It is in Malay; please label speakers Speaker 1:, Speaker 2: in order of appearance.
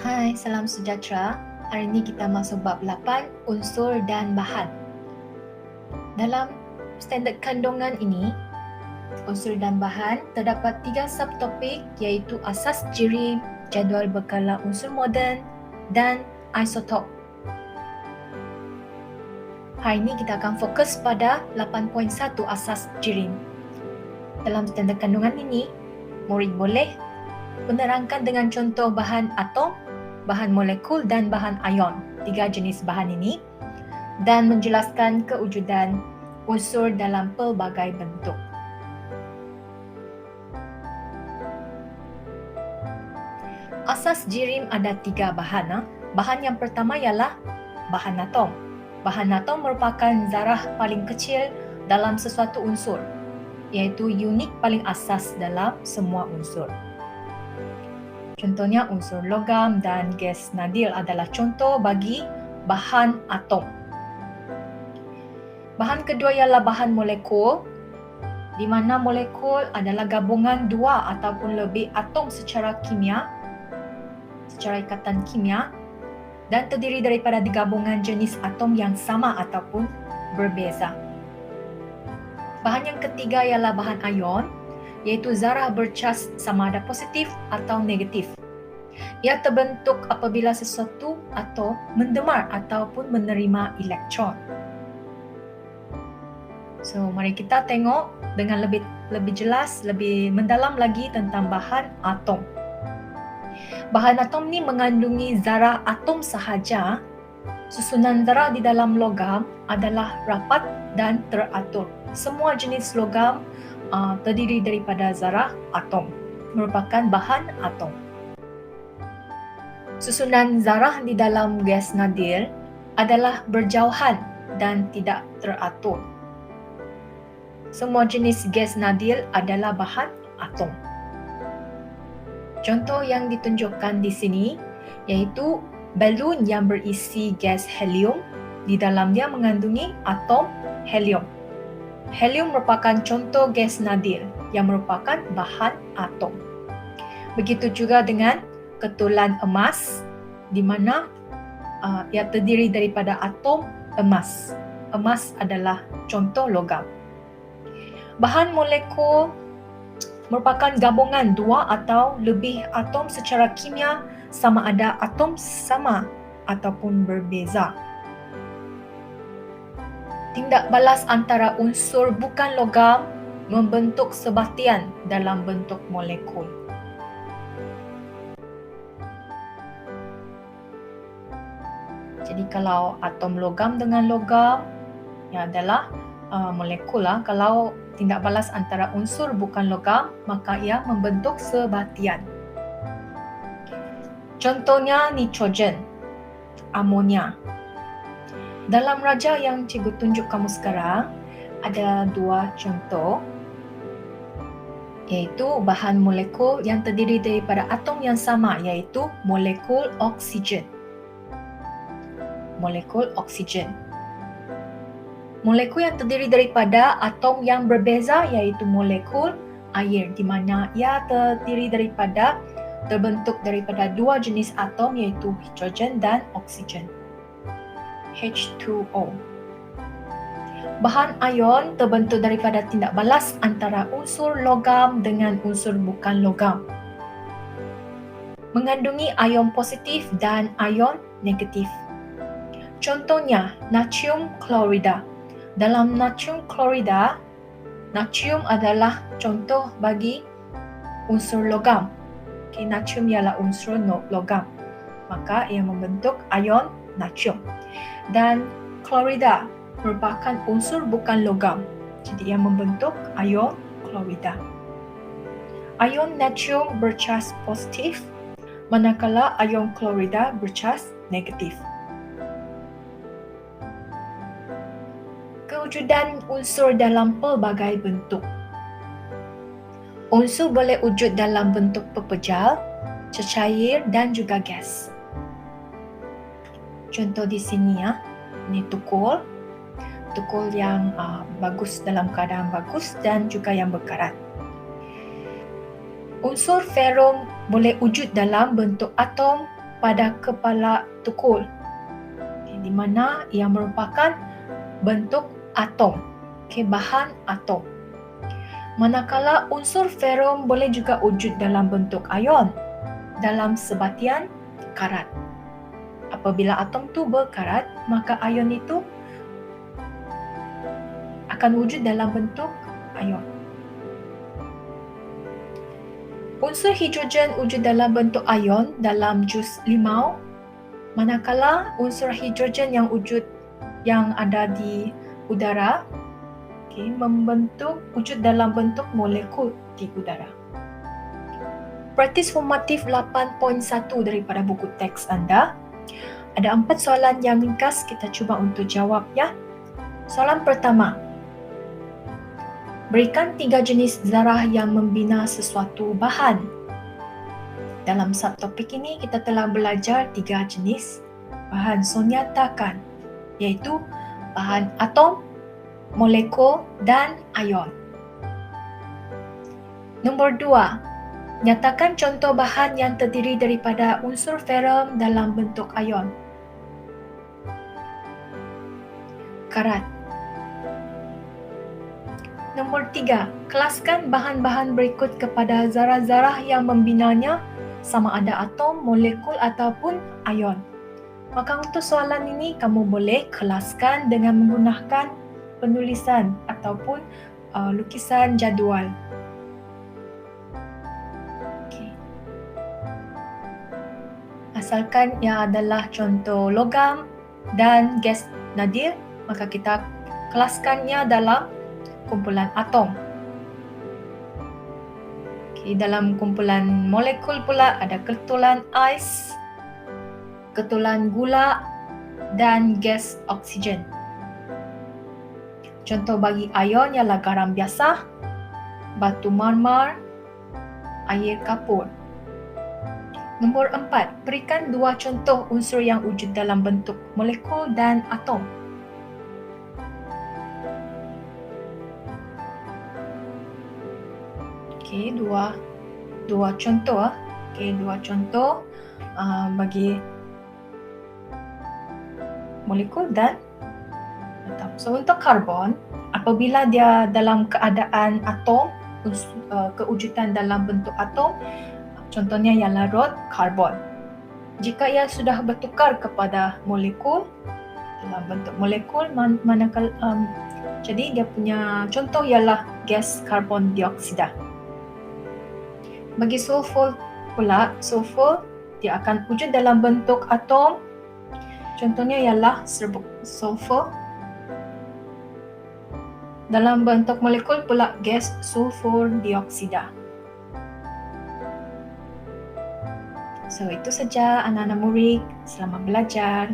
Speaker 1: Hai, salam sejahtera. Hari ini kita masuk bab 8, unsur dan bahan. Dalam standard kandungan ini, unsur dan bahan, terdapat 3 subtopik iaitu asas jirim, jadual berkala unsur moden dan isotop. Hari ini kita akan fokus pada 8.1 asas jirim. Dalam standard kandungan ini, murid boleh menerangkan dengan contoh bahan atom, bahan molekul dan bahan ion, 3 jenis bahan ini, dan menjelaskan kewujudan unsur dalam pelbagai bentuk. Asas jirim ada 3 bahan. Bahan yang pertama ialah bahan atom. Bahan atom merupakan zarah paling kecil dalam sesuatu unsur, iaitu unit paling asas dalam semua unsur. Contohnya unsur logam dan gas nadir adalah contoh bagi bahan atom. Bahan kedua ialah bahan molekul, di mana molekul adalah gabungan 2 ataupun lebih atom secara ikatan kimia, dan terdiri daripada gabungan jenis atom yang sama ataupun berbeza. Bahan yang ketiga ialah bahan ion, iaitu zarah bercas sama ada positif atau negatif. Ia terbentuk apabila sesuatu atom mendemar ataupun menerima elektron. So, mari kita tengok dengan lebih jelas, lebih mendalam lagi tentang bahan atom. Bahan atom ni mengandungi zarah atom sahaja. Susunan zarah di dalam logam adalah rapat dan teratur. Semua jenis logam terdiri daripada zarah atom, merupakan bahan atom. Susunan zarah di dalam gas nadir adalah berjauhan dan tidak teratur. Semua jenis gas nadir adalah bahan atom. Contoh yang ditunjukkan di sini iaitu balon yang berisi gas helium, di dalamnya mengandungi atom helium. Helium merupakan contoh gas nadir yang merupakan bahan atom. Begitu juga dengan ketulan emas, di mana ia terdiri daripada atom emas. Emas adalah contoh logam. Bahan molekul merupakan gabungan 2 atau lebih atom secara kimia, sama ada atom sama ataupun berbeza. Tindak balas antara unsur bukan logam membentuk sebatian dalam bentuk molekul. Jadi kalau atom logam dengan logam, ia adalah molekul. Kalau tindak balas antara unsur bukan logam, maka ia membentuk sebatian. Contohnya nitrogen, amonia. Dalam raja yang cikgu tunjuk kamu sekarang, ada 2 contoh, iaitu bahan molekul yang terdiri daripada atom yang sama, iaitu molekul oksigen. Molekul oksigen. Molekul yang terdiri daripada atom yang berbeza, iaitu molekul air, di mana ia terbentuk daripada 2 jenis atom, iaitu hidrogen dan oksigen. H2O. Bahan ion terbentuk daripada tindak balas antara unsur logam dengan unsur bukan logam. Mengandungi ion positif dan ion negatif. Contohnya, natrium klorida. Dalam natrium klorida, natrium adalah contoh bagi unsur logam. Natrium ialah unsur logam, maka ia membentuk ion natrium. Dan klorida merupakan unsur bukan logam, jadi ia membentuk ion klorida. Ion natrium bercas positif, manakala ion klorida bercas negatif. Kewujudan unsur dalam pelbagai bentuk. Unsur boleh wujud dalam bentuk pepejal, cecair dan juga gas. Contoh di sini ini tukul yang bagus, dalam keadaan bagus, dan juga yang berkarat. Unsur ferum boleh wujud dalam bentuk atom, pada kepala tukul, di mana ia merupakan bentuk atom, bahan atom. Manakala unsur ferum boleh juga wujud dalam bentuk ion dalam sebatian karat. Apabila atom tu berkarat, maka ion itu akan wujud dalam bentuk ion. Unsur hidrogen wujud dalam bentuk ion dalam jus limau, manakala unsur hidrogen yang ada di udara wujud dalam bentuk molekul di udara. Praktis formatif 8.1 daripada buku teks anda. Ada 4 soalan yang ringkas, kita cuba untuk jawab ya. Soalan pertama. Berikan 3 jenis zarah yang membina sesuatu bahan. Dalam subtopik ini kita telah belajar 3 jenis bahan. So nyatakan, iaitu bahan atom, molekul dan ion. Nombor 2. Nyatakan contoh bahan yang terdiri daripada unsur ferum dalam bentuk ion. Karat. Nombor 3. Kelaskan bahan-bahan berikut kepada zarah-zarah yang membinanya, sama ada atom, molekul ataupun ion. Maka untuk soalan ini kamu boleh kelaskan dengan menggunakan penulisan ataupun lukisan jadual. Asalkan ia adalah contoh logam dan gas nadir, maka kita kelaskannya dalam kumpulan atom. Dalam kumpulan molekul pula ada ketulan ais, ketulan gula dan gas oksigen. Contoh bagi ion ialah garam biasa, batu marmar, air kapur. Nombor 4. Berikan 2 contoh unsur yang wujud dalam bentuk molekul dan atom. Dua contoh. Dua contoh bagi molekul dan atom. So untuk karbon, apabila dia dalam keadaan atom, kewujudan dalam bentuk atom, contohnya ialah rod karbon. Jika ia sudah bertukar kepada molekul, dalam bentuk molekul, jadi dia punya contoh ialah gas karbon dioksida. Bagi sulfur pula, sulfur dia akan wujud dalam bentuk atom. Contohnya ialah serbuk sulfur. Dalam bentuk molekul pula gas sulfur dioksida. So itu saja anak-anak murid, selamat belajar.